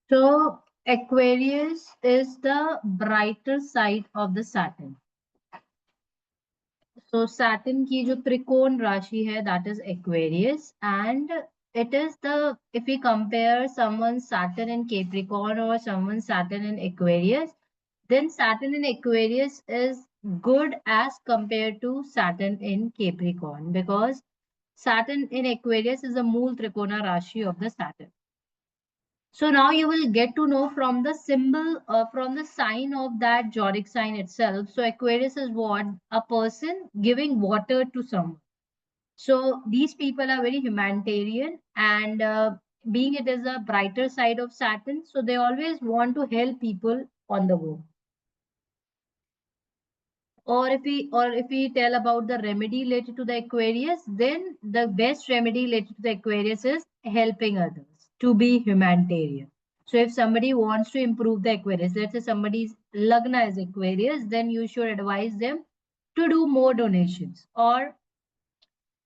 So Aquarius is the brighter side of the Saturn. So Saturn की जो त्रिकोण राशि है, that is Aquarius, and it is the, if we compare someone's Saturn in Capricorn or someone's Saturn in Aquarius, then Saturn in Aquarius is good as compared to Saturn in Capricorn, because Saturn in Aquarius is a Mool Trikona Rashi of the Saturn. So now you will get to know from the symbol, from the sign of that zodiac sign itself. So Aquarius is what? A person giving water to someone. So these people are very humanitarian, and being it is a brighter side of Saturn, so they always want to help people on the go. Or if we tell about the remedy related to the Aquarius, then the best remedy related to the Aquarius is helping others, to be humanitarian. So if somebody wants to improve the Aquarius, let's say somebody's Lagna is Aquarius, then you should advise them to do more donations. Or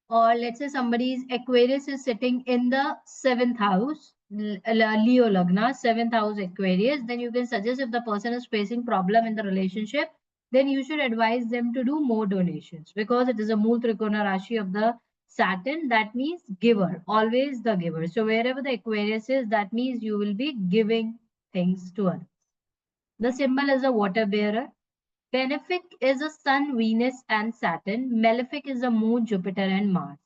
let's say somebody's Aquarius is sitting in the seventh house, Leo Lagna, seventh house Aquarius, then you can suggest, if the person is facing problem in the relationship, then you should advise them to do more donations, because it is a Mool Trikona Rashi of the Saturn. That means giver, always the giver. So wherever the Aquarius is, that means you will be giving things to others. The symbol is a water bearer. Benefic is a Sun, Venus, and Saturn. Malefic is a Moon, Jupiter, and Mars.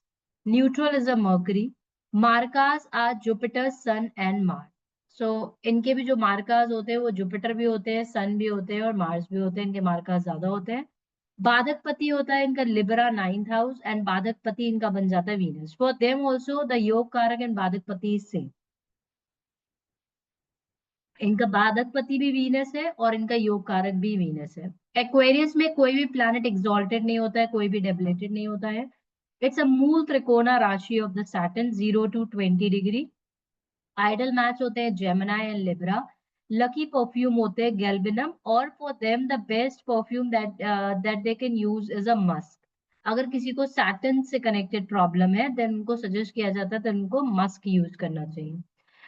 Neutral is a Mercury. Markas are Jupiter, Sun, and Mars. So इनके भी जो मार्कास होते हैं वो Jupiter भी होते हैं, सन भी होते हैं और मार्स भी होते हैं. इनके मार्कास ज्यादा होते हैं. बाधकपति होता है इनका लिब्रा, 9th हाउस, एंड बाधकपति इनका बन जाता है Venus. For them also the योग कारक एंड बाधकपति इज सेम. इनका बाधकपति भी वीनस है और इनका योग कारक भी वीनस है. एक्वेरियस में कोई भी प्लैनेट एक्सॉल्टेड नहीं होता है, कोई भी डेबिलेटेड नहीं होता है. इट्स अ मूल त्रिकोणा राशि of the Saturn, 0 to 20 degree. Ideal match होते हैं Gemini and Libra. Lucky perfume होते हैं गैल्बिनम, और for them the best perfume that they can use is a musk. अगर किसी को सैटर्न से कनेक्टेड प्रॉब्लम है, देन उनको सजेस्ट किया जाता है तो उनको मस्क यूज करना चाहिए.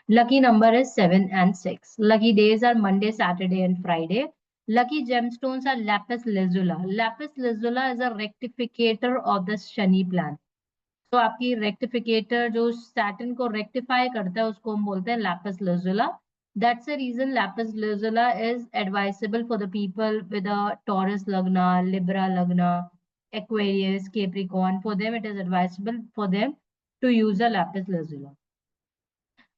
Lucky number is 7 and 6. Lucky days are Monday, Saturday, and Friday. Lucky gemstones are lapis lazuli. Lapis lazuli is a rectificator of the Shani planet. तो आपकी रेक्टिफिकेटर जो सैटर्न को रेक्टिफाई करता है उसको हम बोलते हैं Lapis lazuli. That's the reason lapis lazuli is advisable for the people with a Taurus lagna, Libra lagna, Aquarius, Capricorn. For them, it is advisable for them to use a lapis lazuli.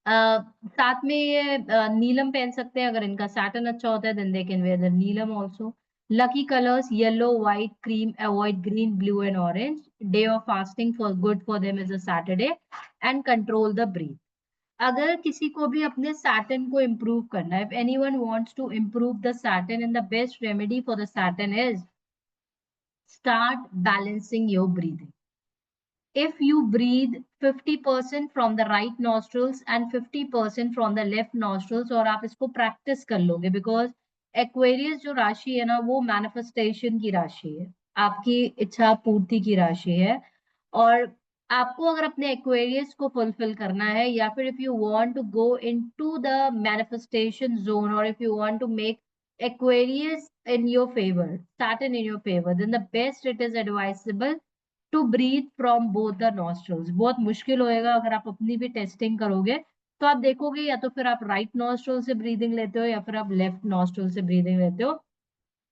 साथ में ये नीलम पहन सकते हैं अगर इनका Saturn अच्छा होता है, then they can wear the neelam also. Lucky colours yellow, white, cream. Avoid green, blue and orange. Day of fasting for good for them is a Saturday. And control the breath. अगर किसी को भी अपने Saturn को improve करना है, if anyone wants to improve the Saturn, and the best remedy for the Saturn is start balancing your breathing. If you breathe 50% from the right nostrils and 50% from the left nostrils, और आप इसको practice कर लोगे, because Aquarius जो राशि है ना, वो मैनिफेस्टेशन की राशि है, आपकी इच्छा पूर्ति की राशि है. और आपको अगर अपने एक्वेरियस को फुलफिल करना है, या फिर if you want to go into the manifestation zone, और if you want to make Aquarius in your favor, Saturn in your favor, then the best it is advisable to breathe from both the nostrils. बहुत मुश्किल होएगा अगर आप अपनी भी testing करोगे, तो आप देखोगे या तो फिर आप राइट नॉस्ट्रल से ब्रीदिंग लेते हो या फिर आप लेफ्ट नॉस्ट्रल से ब्रीदिंग लेते हो.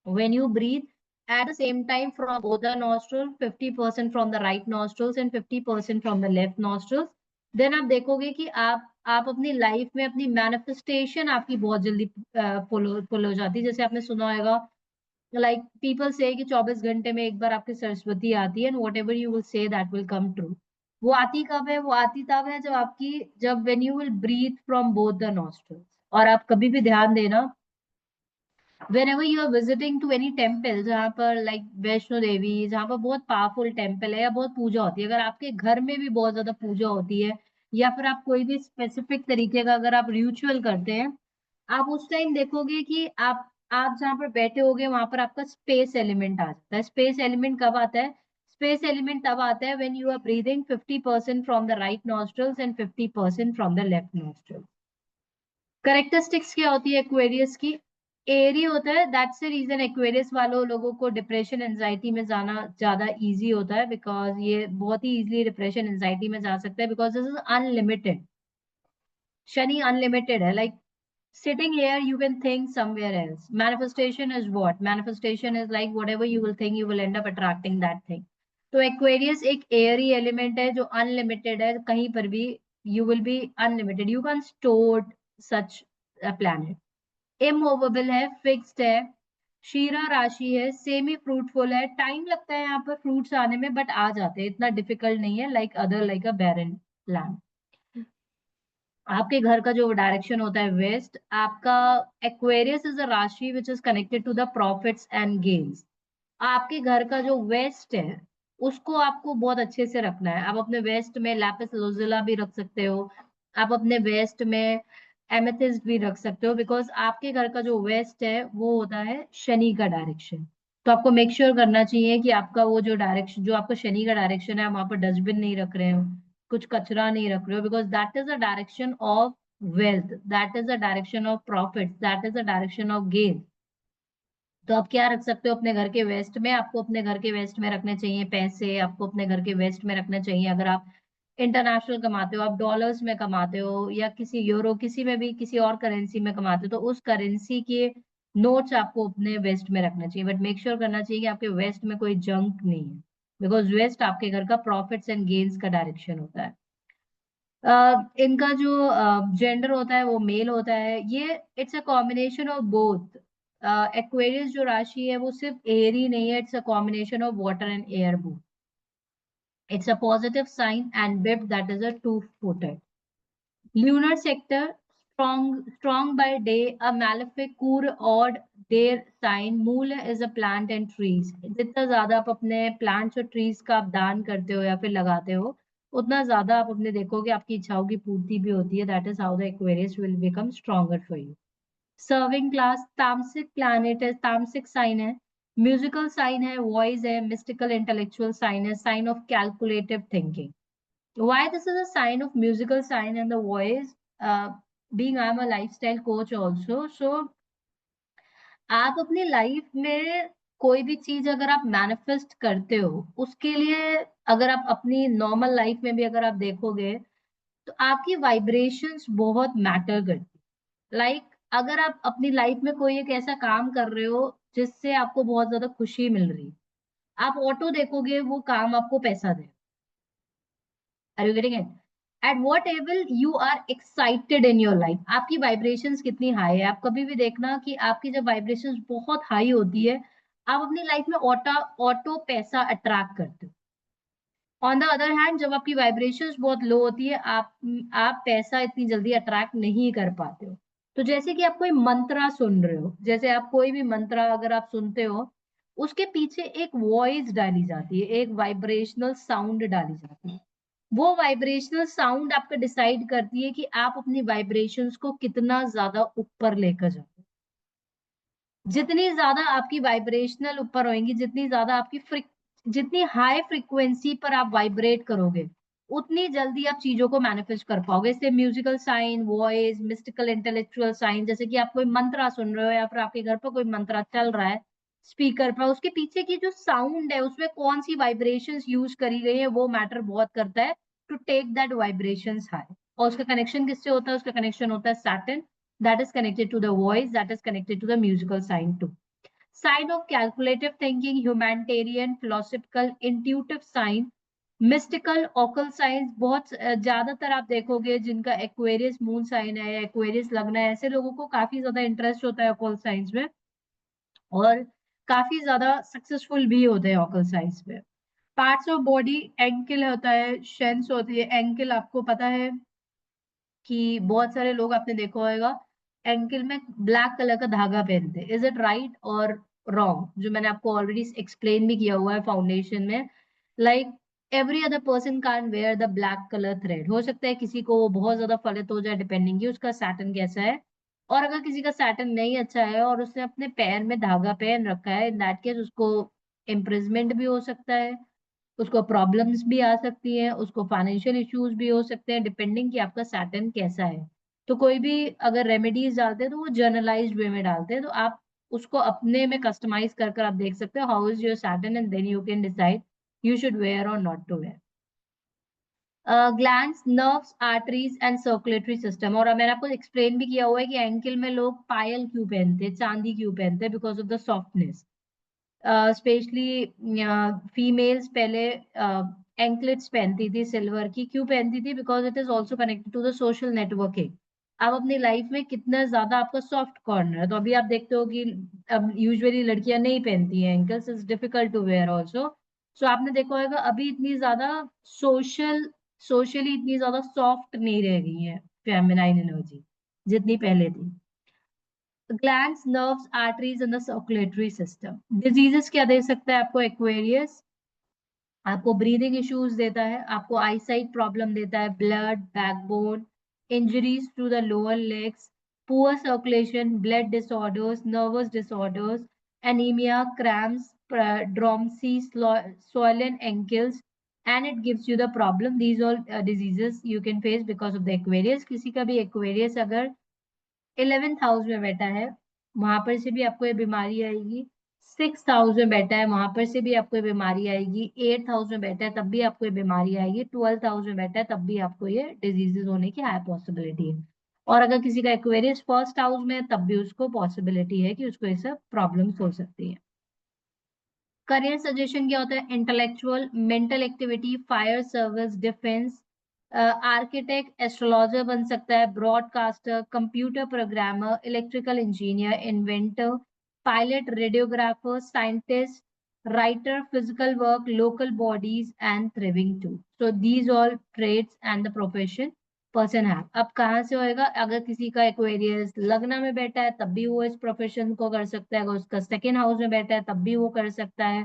when you breathe at the same time from both the nostrils, 50% from the right nostrils and 50% from the left nostrils, then आप देखोगे कि आप अपनी लाइफ में अपनी मैनिफेस्टेशन आपकी बहुत जल्दी फुल हो जाती है. जैसे आपने सुना होगा, लाइक पीपल से कि 24 घंटे में एक बार आपकी सरस्वती आती है, and whatever you will say that will come true. वो आती कब है? वो आती तब है जब when you will breathe from both the nostrils. और आप कभी भी ध्यान देना, whenever you are visiting to any temple, जहाँ पर लाइक वैष्णो देवी, जहाँ पर बहुत पावरफुल टेम्पल है या बहुत पूजा होती है, अगर आपके घर में भी बहुत ज्यादा पूजा होती है, या फिर आप कोई भी स्पेसिफिक तरीके का अगर आप रिचुअल करते हैं, आप उस टाइम देखोगे कि आप जहाँ पर बैठे होगे वहां पर आपका स्पेस एलिमेंट आ जाता है. स्पेस एलिमेंट कब आता है? स्पेस एलिमेंट तब आता है when you are breathing 50% from the right nostrils and 50% from the left nostrils. Characteristics क्या होती है एक्वेरियस की? एरी होता है, दैट्स द रीजन एक्वेरियस वालों लोगों को डिप्रेशन एंजाइटी में जाना ज्यादा इजी होता है, बिकॉज ये बहुत ही इजीली डिप्रेशन एंजाइटी में जा सकता है, because this is unlimited. Shani unlimited है, like sitting here you can think somewhere else. Manifestation is what? Manifestation is like whatever you will think you will end up attracting that thing. तो Aquarius एक airy element है जो unlimited है, कहीं पर भी you will be unlimited, you can store such a planet. Immovable है, fixed है, शीरा राशि है, सेमी फ्रूटफुल है, टाइम लगता है यहाँ पर फ्रूट्स आने में, बट आ जाते हैं, इतना डिफिकल्ट नहीं है, लाइक अदर लाइक अ बैरन लैंड। आपके घर का जो डायरेक्शन होता है वेस्ट, आपका Aquarius is a rashi which is connected to the profits and gains. आपके घर का जो वेस्ट है उसको आपको बहुत अच्छे से रखना है। आप अपने वेस्ट में लैपिस लोजुला भी रख सकते हो, आप अपने वेस्ट में एमेथिस्ट भी रख सकते हो, बिकॉज आपके घर का जो वेस्ट है वो होता है शनि का डायरेक्शन। तो आपको मेक श्योर करना चाहिए कि आपका वो जो डायरेक्शन, जो आपका शनि का डायरेक्शन है, आप वहां पर डस्टबिन नहीं रख रहे हो, कुछ कचरा नहीं रख रहे हो, because that is a direction of wealth, that is a direction of profit, that is a direction of gain. तो आप क्या रख सकते हो अपने घर के वेस्ट में? आपको अपने घर के वेस्ट में रखने चाहिए पैसे, आपको अपने घर के वेस्ट में रखना चाहिए। अगर आप इंटरनेशनल कमाते हो, आप डॉलर्स में कमाते हो या किसी यूरो, किसी में भी किसी और करेंसी में कमाते हो, तो उस करेंसी के नोट्स आपको अपने वेस्ट में रखना चाहिए, बट मेक श्योर करना चाहिए कि आपके वेस्ट में कोई जंक नहीं है, बिकॉज वेस्ट आपके घर का प्रॉफिट्स एंड गेन्स का डायरेक्शन होता है। इनका जो जेंडर होता है वो मेल होता है। ये it's a combination of both. Aquarius जो राशि है वो सिर्फ एयर ही नहीं है, it's a combination of water and air both. It's a positive sign and bit that is a two footed lunar sector, strong by day, a malefic cool odd their sign. मूल is a plant and trees. जितना ज्यादा आप अपने plants और trees का आप दान करते हो या फिर लगाते हो, उतना ज्यादा आप अपने देखोगे आपकी इच्छाओं की पूर्ति भी होती है। That is how the Aquarius will become stronger for you. Serving class, तामसिक planet है, तामसिक sign है, म्यूजिकल साइन है, वॉइस है, मिस्टिकल इंटेलेक्चुअल साइन है, sign of calculative thinking. Why this is a sign of musical sign and the voice? Being I'm a lifestyle coach also, so आप अपनी life में कोई भी चीज अगर आप मैनिफेस्ट करते हो, उसके लिए अगर आप अपनी नॉर्मल लाइफ में भी अगर आप देखोगे, तो आपकी वाइब्रेशंस बहुत मैटर करती। लाइक अगर आप अपनी लाइफ में कोई एक ऐसा काम कर रहे हो जिससे आपको बहुत ज्यादा खुशी मिल रही है, आप ऑटो देखोगे वो काम आपको पैसा दे। Are you getting it? At what level you are excited in your life, आपकी वाइब्रेशंस कितनी हाई है। आप कभी भी देखना कि आपकी जब वाइब्रेशंस बहुत हाई होती है, आप अपनी लाइफ में ऑटो ऑटो पैसा अट्रैक्ट करते हो। ऑन द अदर हैंड जब आपकी वाइब्रेशंस बहुत लो होती है, आप पैसा इतनी जल्दी अट्रैक्ट नहीं कर पाते हो। तो जैसे कि आप कोई मंत्रा सुन रहे हो, जैसे आप कोई भी मंत्रा अगर आप सुनते हो, उसके पीछे एक वॉइस डाली जाती है, एक वाइब्रेशनल साउंड डाली जाती है। वो वाइब्रेशनल साउंड आपका डिसाइड करती है कि आप अपनी वाइब्रेशंस को कितना ज्यादा ऊपर लेकर जाओ। जितनी ज्यादा आपकी वाइब्रेशनल ऊपर होंगी, जितनी ज्यादा आपकी जितनी हाई फ्रीक्वेंसी पर आप वाइब्रेट करोगे, उतनी जल्दी आप चीजों को मैनिफेस्ट कर पाओगे। इससे musical sign, voice, mystical intellectual sign, जैसे कि आप कोई मंत्रा सुन रहे हो या फिर आपके घर पर कोई मंत्रा चल रहा है स्पीकर पर, उसके पीछे की जो साउंड है उसमें कौन सी वाइब्रेशंस यूज करी गई है वो मैटर बहुत करता है to take that vibrations high. और उसका कनेक्शन किससे होता है? उसका कनेक्शन होता है Saturn, that is connected to the voice, that is connected to the musical sign too. Sign of calculative thinking, humanitarian, philosophical, intuitive sign, mystical, occult signs। बहुत ज्यादातर आप देखोगे जिनका एक्वेरियस मून साइन है या एक्वेरियस लगना है, ऐसे लोगों को काफी ज्यादा इंटरेस्ट होता है occult साइंस में, और काफी ज्यादा सक्सेसफुल भी होते हैं occult साइंस में। पार्ट्स ऑफ बॉडी, एंकल होता है, शेंस होती है। एंकल आपको पता है कि बहुत सारे लोग आपने देखा होगा एंकल में ब्लैक कलर का धागा पहनते हैं। इज इट राइट और रॉन्ग? जो मैंने आपको ऑलरेडी एक्सप्लेन भी किया हुआ है फाउंडेशन में, like every other person can wear the black colour thread. हो सकता है किसी को वो बहुत ज्यादा फलित हो जाए, डिपेंडिंग कि उसका सैटर्न कैसा है। और अगर किसी का सैटर्न नहीं अच्छा है और उसने अपने पैर में धागा पहन रखा है, इन दैट केस उसको इम्प्रिजमेंट भी हो सकता है, उसको प्रॉब्लम्स भी आ सकती हैं, उसको फाइनेंशियल इश्यूज भी हो सकते हैं, डिपेंडिंग कि आपका सैटर्न कैसा है। तो कोई भी अगर रेमेडीज डालते हैं तो वो जर्नलाइज्ड वे में डालते हैं, तो आप उसको अपने में कस्टमाइज कर कर आप देख सकते हो how is your Saturn and then you can decide you should wear or not to wear. Glands, nerves, arteries and circulatory system. और मैंने आपको एक्सप्लेन भी किया हुआ है कि एंकल में लोग पायल क्यों पहनते हैं, चांदी क्यों पहनते हैं, because of the softness. Specially females पहले एंकलेट्स पहनती थी सिल्वर की. क्यों पहनती थी? Because it is also connected to the social networking. आप अपनी लाइफ में कितना ज्यादा आपका सॉफ्ट कॉर्नर है, तो अभी आप देखते हो कि अब यूजुअली लड़कियां नहीं पहनती हैं ankles, is difficult to wear also. So आपने देखा होगा अभी इतनी ज्यादा सोशली इतनी ज्यादा सॉफ्ट नहीं रह गई है फेमिनाइन एनर्जी जितनी पहले थी. Glands, nerves, arteries and the circulatory system. Diseases क्या दे सकता है आपको एक्वेरियस? आपको ब्रीदिंग इश्यूज देता है, आपको आईसाइट प्रॉब्लम देता है, blood, backbone, injuries to the lower legs, poor circulation, blood disorders, nervous disorders, anaemia, cramps, dropsy, swollen ankles, and it gives you the problem. These all diseases you can face because of the Aquarius. किसी का भी Aquarius अगर 11th house में बैठा है, वहां पर से भी आपको ये बीमारी आएगी. 6th हाउस में बैठा है, वहां पर से भी आपको ये बीमारी आएगी. 8th हाउस में बैठा है, तब भी आपको ये बीमारी आएगी. 12th हाउस में बैठा है, तब भी आपको ये डिजीजेस होने की हाई पॉसिबिलिटी है. और अगर किसी का एक्वेरियस फर्स्ट हाउस में है, तब भी उसको पॉसिबिलिटी है कि उसको ये सब प्रॉब्लम्स हो सकती है. करियर सजेशन क्या होता है? Intellectual, mental activity, fire service, defence, architect, astrologer बन सकता है, broadcaster, computer programmer, electrical engineer, inventor, pilot, radiographer, scientist, writer, physical work, local bodies and thriving too. So these all trades and the profession person है. अब कहाँ से होएगा? अगर किसी का एक्वेरियस लग्न में बैठा है, तब भी वो इस प्रोफेशन को कर सकता है. अगर उसका सेकेंड हाउस में बैठा है, तब भी वो कर सकता है.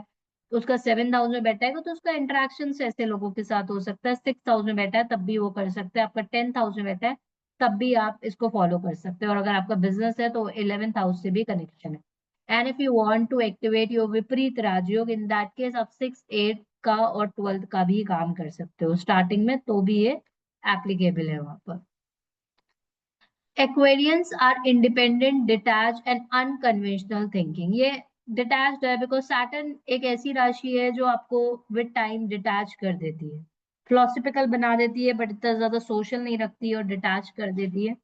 तो उसका 7th हाउस में बैठा है तो उसका इंटरेक्शन ऐसे लोगों के साथ हो सकता है. 6th हाउस में बैठा है, तब भी वो कर सकता है. आपका 10th हाउस में बैठा है, तब भी आप इसको फॉलो कर सकते हैं. और अगर आपका बिजनेस है तो 11th हाउस से भी कनेक्शन है. And if you want to activate your विपरीत राजयोग, इन दैट केस आप 6, 8 का और 12th का भी काम कर सकते हो स्टार्टिंग में, तो भी ये एप्लीकेबल है वहां पर. Aquarians are independent, detached and unconventional thinking. ये डिटैच्ड है बिकॉज सैटर्न एक ऐसी राशि है जो आपको विद टाइम डिटैच कर देती है, फिलोसफिकल बना देती है, बट इतना ज्यादा सोशल नहीं रखती और डिटैच कर देती है.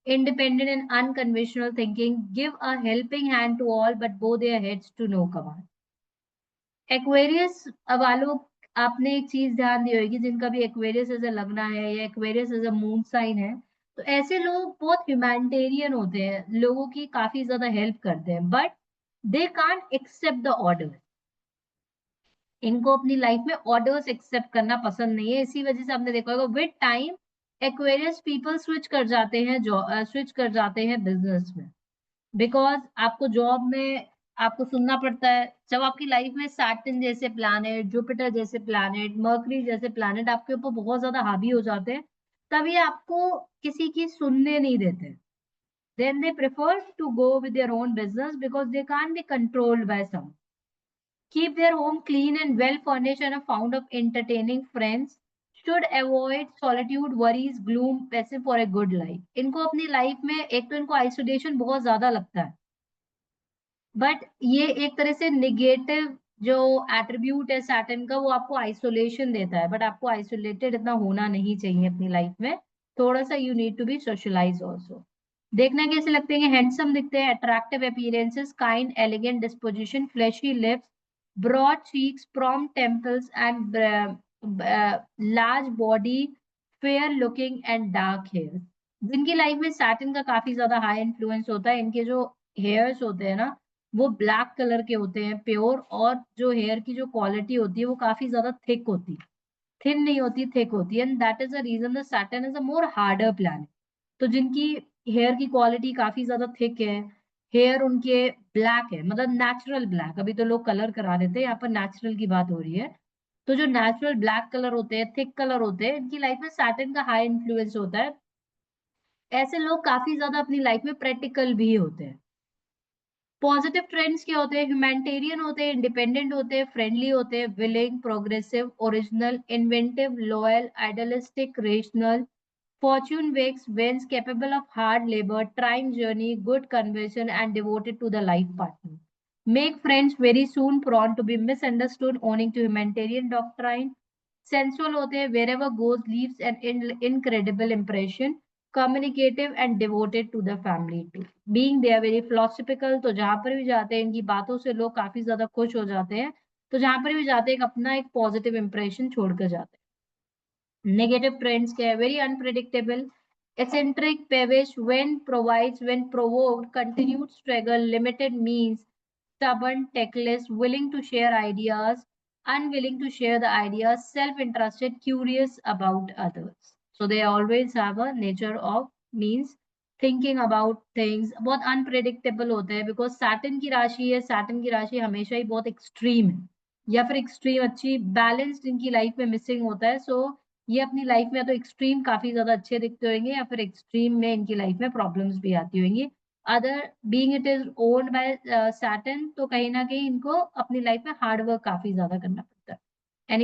Independent and unconventional thinking, give a helping hand to all but bow their heads to no command. Aquarius वालों, आपने एक चीज ध्यान दी होगी, जिनका भी एक्वेरियस एज अ लगना है या Aquarius as a moon sign है, तो ऐसे लोग बहुत ह्यूमैनिटेरियन होते हैं, लोगों की काफी ज्यादा हेल्प करते हैं, but they can't accept the order. इनको अपनी लाइफ में ऑर्डर्स एक्सेप्ट करना पसंद नहीं है. इसी वजह से आपने देखा होगा with time Aquarius people switch कर जाते हैं, स्विच कर जाते हैं बिजनेस में. बिकॉज आपको जॉब में आपको सुनना पड़ता है. जब आपकी लाइफ में सैटर्न जैसे प्लैनेट, जुपिटर जैसे प्लैनेट, मर्करी जैसे प्लैनेट आपके ऊपर बहुत ज्यादा हावी हो जाते हैं, तभी आपको किसी की सुनने नहीं देते. Then they prefer to go with their own business because they can't be controlled by some. Keep their home clean and well furnished and a fond of entertaining friends. Should avoid solitude, worries, gloom, passive for a good life. इनको अपनी life में एक तो इनको isolation बहुत ज्यादा लगता है, बट ये एक तरह से निगेटिव जो एट्रीब्यूट है सैटर्न का, वो आपको आइसोलेशन देता है. बट आपको आइसोलेटेड इतना होना नहीं चाहिए अपनी लाइफ में. थोड़ा सा you need to be socialize also. देखना कैसे लगते हैं? हैंडसम दिखते हैं, attractive appearances, kind elegant disposition, flashy lips, broad cheeks, prompt temples and large body, fair looking and dark hair. जिनकी लाइफ में सैटर्न का काफी ज्यादा हाई इन्फ्लुएंस होता है, इनके जो हेयर्स होते हैं ना, वो ब्लैक कलर के होते हैं प्योर, और जो हेयर की जो क्वालिटी होती है वो काफी ज्यादा थिक होती है, थिन नहीं होती, थिक होती है. And that is the reason the Saturn is a more harder planet. तो जिनकी हेयर की क्वालिटी काफी ज्यादा थिक है, हेयर उनके ब्लैक है, मतलब नेचुरल ब्लैक, अभी तो लोग कलर करा देते हैं, यहाँ पर नेचुरल की बात हो रही है. तो जो नेचुरल ब्लैक कलर होते हैं, थिक कलर होते हैं, इनकी लाइफ में सैटर्न का हाई इन्फ्लुएंस होता है. ऐसे लोग काफी ज्यादा अपनी लाइफ में प्रैक्टिकल भी होते हैं. पॉजिटिव ट्रेंड्स क्या होते हैं? ह्यूमैनिटेरियन होते हैं, इंडिपेंडेंट होते हैं, फ्रेंडली होते हैं, willing, progressive, original, inventive, loyal, idealistic, rational, Fortune wakes wins capable of hard labor, trying journey, good conversion, and devoted to the life partner. Make friends very soon, prone to be misunderstood, owning to humanitarian doctrine. Sensual होते हैं, wherever goes leaves an incredible impression. Communicative and devoted to the family too. Being they are very philosophical, तो जहाँ पर भी जाते हैं इनकी बातों से लोग काफी ज्यादा खुश हो जाते हैं. तो जहाँ पर भी जाते हैं एक अपना एक पॉजिटिव इंप्रेशन छोड़कर जाते हैं. Negative trends are very unpredictable. Eccentric, peevish, when provides, when provoked, continued struggle, limited means, stubborn, tactless, willing to share ideas, unwilling to share the ideas, self-interested, curious about others. So they always have a nature of means thinking about things. बहुत unpredictable होते हैं because Saturn की राशि है. Saturn की राशि हमेशा ही बहुत extreme है या फिर extreme अच्छी balanced इनकी लाइफ में मिसिंग होता है. So ये अपनी लाइफ में या तो एक्सट्रीम काफी ज्यादा अच्छे दिखते होंगे या फिर एक्सट्रीम में इनकी लाइफ में प्रॉब्लम्स भी आती होंगी. Other being it is owned by Saturn तो कहीं ना कहीं इनको अपनी लाइफ में हार्ड वर्क काफी ज्यादा करना पड़ता है.